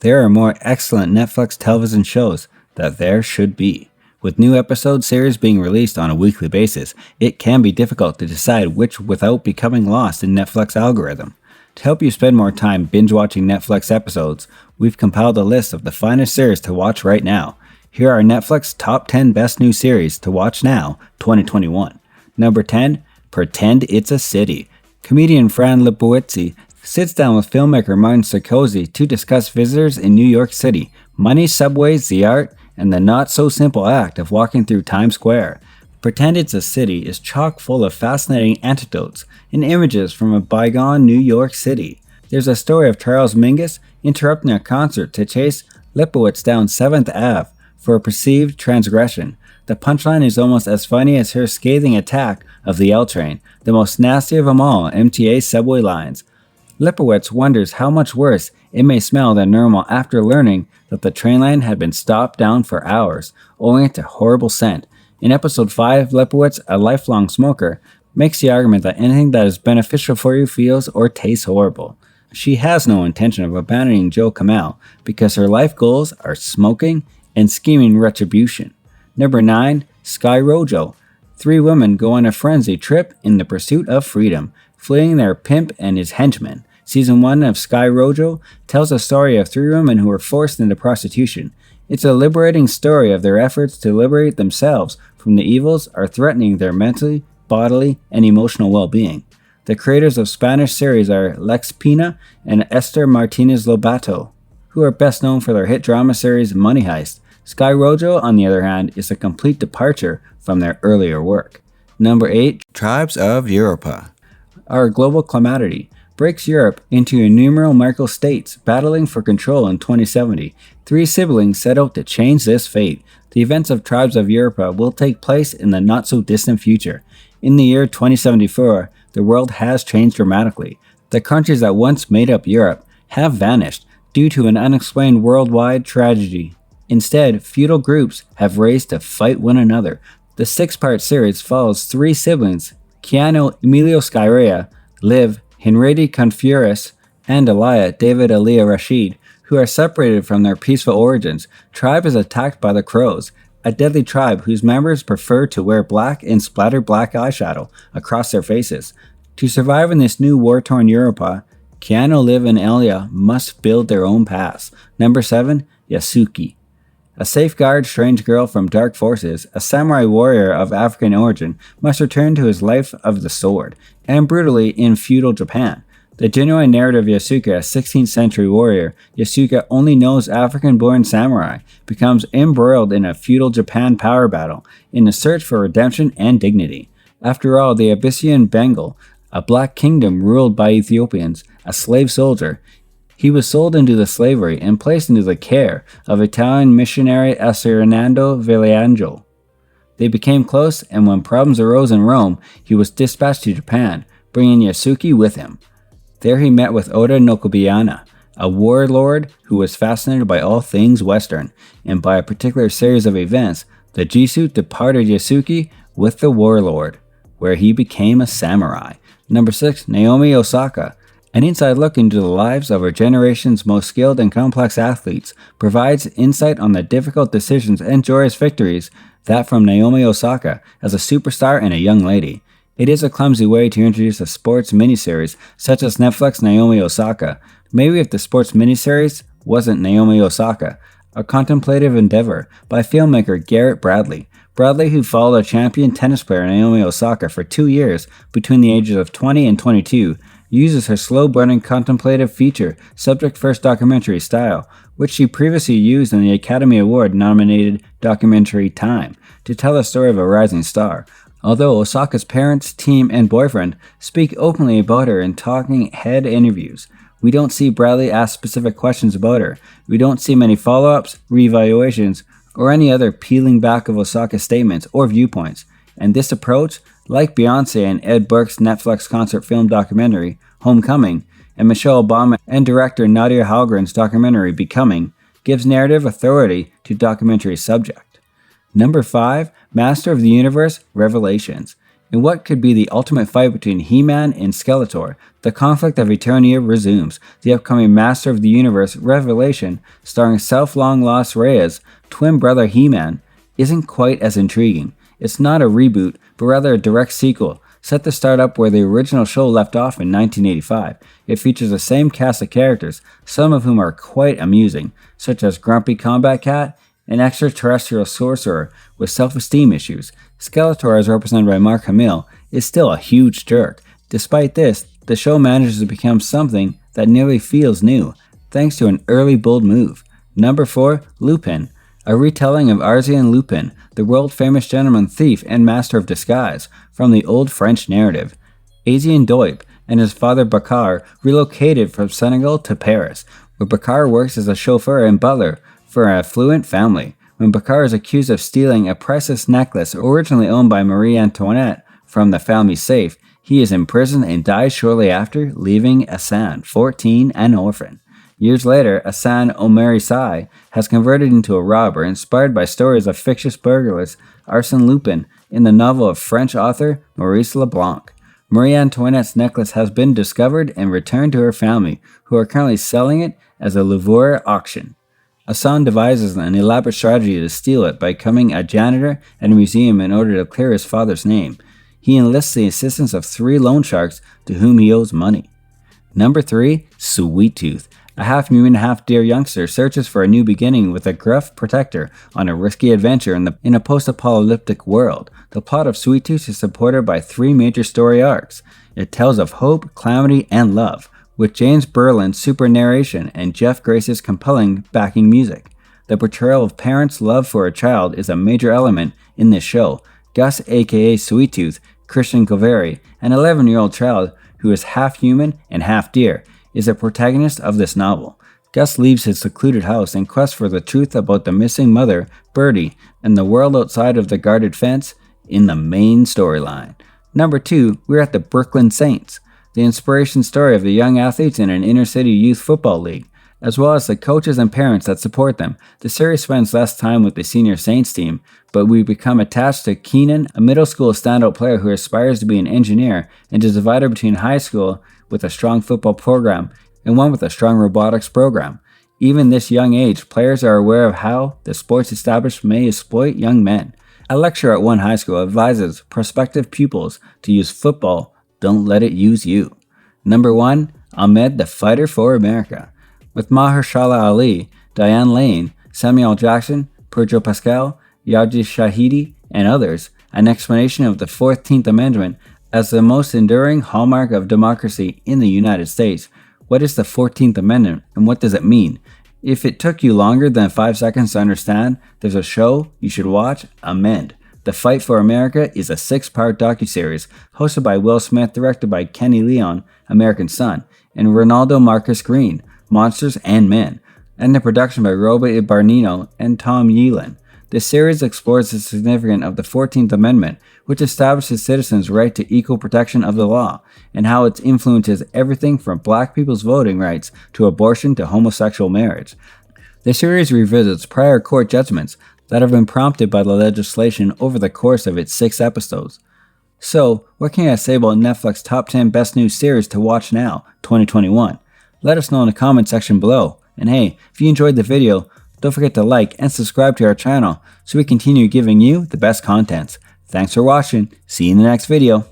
There are more excellent Netflix television shows that there should be. With new episode series being released on a weekly basis, it can be difficult to decide which without becoming lost in Netflix algorithm. To help you spend more time binge-watching Netflix episodes, we've compiled a list of the finest series to watch right now. Here are Netflix top 10 best new series to watch now, 2021. Number 10, Pretend It's a City. Comedian Fran Lebowitz sits down with filmmaker Martin Scorsese to discuss visitors in New York City, money, subways, the art, and the not-so-simple act of walking through Times Square. Pretend It's a City is chock full of fascinating anecdotes and images from a bygone New York City. There's a story of Charles Mingus interrupting a concert to chase Lebowitz down 7th Ave for a perceived transgression. The punchline is almost as funny as her scathing attack of the L train, the most nasty of them all MTA subway lines. Lebowitz wonders how much worse it may smell than normal after learning that the train line had been stopped down for hours, owing to horrible scent. In episode 5, Lebowitz, a lifelong smoker, makes the argument that anything that is beneficial for you feels or tastes horrible. She has no intention of abandoning Joe Kamal because her life goals are smoking and scheming retribution. Number 9, Sky Rojo. 3 women go on a frenzy trip in the pursuit of freedom, fleeing their pimp and his henchmen. Season 1 of Sky Rojo tells a story of 3 women who were forced into prostitution. It's a liberating story of their efforts to liberate themselves from the evils are threatening their mentally, bodily, and emotional well-being. The creators of Spanish series are Lex Pina and Esther Martinez Lobato, who are best known for their hit drama series Money Heist. Sky Rojo, on the other hand, is a complete departure from their earlier work. Number 8, Tribes of Europa. Our global calamity breaks Europe into innumerable micro-states battling for control in 2070. 3 siblings set out to change this fate. The events of Tribes of Europa will take place in the not-so-distant future. In the year 2074, the world has changed dramatically. The countries that once made up Europe have vanished due to an unexplained worldwide tragedy. Instead, feudal groups have raised to fight one another. The 6-part series follows 3 siblings, Keanu Emilio Skyrea, Liv, Henriette Confuras, and Elia David Elia Rashid, who are separated from their peaceful origins. Tribe is attacked by the Crows, a deadly tribe whose members prefer to wear black and splatter black eyeshadow across their faces. To survive in this new war-torn Europa, Keanu, Liv, and Elia must build their own paths. Number 7, Yasuki. A safeguard strange girl from dark forces, a samurai warrior of African origin, must return to his life of the sword, and brutally in feudal Japan. The genuine narrative of Yasuka, a 16th century warrior, Yasuka only knows African-born samurai, becomes embroiled in a feudal Japan power battle in the search for redemption and dignity. After all, the Abyssinian Bengal, a black kingdom ruled by Ethiopians, a slave soldier, he was sold into the slavery and placed into the care of Italian missionary Hernando Villangelo. They became close, and when problems arose in Rome, he was dispatched to Japan, bringing Yasuki with him. There he met with Oda Nobunaga, a warlord who was fascinated by all things Western, and by a particular series of events, the Jisu departed Yasuki with the warlord, where he became a samurai. Number 6, Naomi Osaka. An inside look into the lives of our generation's most skilled and complex athletes provides insight on the difficult decisions and joyous victories that from Naomi Osaka as a superstar and a young lady. It is a clumsy way to introduce a sports miniseries such as Netflix Naomi Osaka. Maybe if the sports miniseries wasn't Naomi Osaka, a contemplative endeavor by filmmaker Garrett Bradley. Bradley, who followed a champion tennis player Naomi Osaka for 2 years between the ages of 20 and 22, uses her slow-burning contemplative feature subject-first documentary style, which she previously used in the Academy Award-nominated documentary Time, to tell the story of a rising star. Although Osaka's parents, team, and boyfriend speak openly about her in talking head interviews, we don't see Bradley ask specific questions about her. We don't see many follow-ups, reevaluations, or any other peeling back of Osaka's statements or viewpoints. And this approach, like Beyonce and Ed Burke's Netflix concert film documentary, Homecoming, and Michelle Obama and director Nadia Halgren's documentary Becoming, gives narrative authority to documentary subject. Number 5, Master of the Universe, Revelations. In what could be the ultimate fight between He-Man and Skeletor, the conflict of Eternia resumes. The upcoming Master of the Universe Revelation, starring self-long-lost Reyes' twin brother He-Man, isn't quite as intriguing. It's not a reboot, but rather a direct sequel, set to start up where the original show left off in 1985. It features the same cast of characters, some of whom are quite amusing, such as Grumpy Combat Cat, an extraterrestrial sorcerer with self-esteem issues. Skeletor, as represented by Mark Hamill, is still a huge jerk. Despite this, the show manages to become something that nearly feels new, thanks to an early bold move. Number 4, Lupin. A retelling of Arsène Lupin, the world-famous gentleman thief and master of disguise, from the old French narrative. Azian Doip and his father Bakar relocated from Senegal to Paris, where Bakar works as a chauffeur and butler for an affluent family. When Bakar is accused of stealing a priceless necklace originally owned by Marie Antoinette from the family safe, he is imprisoned and dies shortly after, leaving Hassan, 14, an orphan. Years later, Hassan Omarissai has converted into a robber inspired by stories of fictitious burglars Arsène Lupin in the novel of French author Maurice Leblanc. Marie Antoinette's necklace has been discovered and returned to her family, who are currently selling it as a Louvre auction. Hassan devises an elaborate strategy to steal it by becoming a janitor at a museum in order to clear his father's name. He enlists the assistance of 3 loan sharks to whom he owes money. Number 3, Sweet Tooth. A half-human, half-deer youngster searches for a new beginning with a gruff protector on a risky adventure in a post-apocalyptic world. The plot of Sweet Tooth is supported by 3 major story arcs. It tells of hope, calamity, and love, with James Berlin's super narration and Jeff Grace's compelling backing music. The portrayal of parents' love for a child is a major element in this show. Gus, aka Sweet Tooth, Christian Coveri, an 11-year-old child who is half human and half deer, is the protagonist of this novel. Gus leaves his secluded house in quest for the truth about the missing mother, Birdie, and the world outside of the guarded fence in the main storyline. Number 2, we're at the Brooklyn Saints, the inspiration story of the young athletes in an inner-city youth football league, as well as the coaches and parents that support them. The series spends less time with the senior Saints team, but we become attached to Keenan, a middle school standout player who aspires to be an engineer and is divided between high school with a strong football program and one with a strong robotics program. Even this young age, players are aware of how the sports establishment may exploit young men. A lecturer at one high school advises prospective pupils to use football, don't let it use you. Number 1, Ahmed the Fighter for America. With Mahershala Ali, Diane Lane, Samuel Jackson, Pedro Pascal, Yaji Shahidi, and others, an explanation of the 14th Amendment as the most enduring hallmark of democracy in the United States. What is the 14th Amendment and what does it mean? If it took you longer than 5 seconds to understand, there's a show you should watch, Amend. The Fight for America is a 6-part docuseries hosted by Will Smith, directed by Kenny Leon, American Son, and Ronaldo Marcus Green, Monsters and Men, and the production by Robert Barnino and Tom Yeelan. The series explores the significance of the 14th Amendment, which establishes citizens' right to equal protection of the law, and how it influences everything from black people's voting rights to abortion to homosexual marriage. The series revisits prior court judgments that have been prompted by the legislation over the course of its 6 episodes. So, what can I say about Netflix's top 10 best new series to watch now, 2021? Let us know in the comment section below. And hey, if you enjoyed the video, don't forget to like and subscribe to our channel so we continue giving you the best content. Thanks for watching. See you in the next video.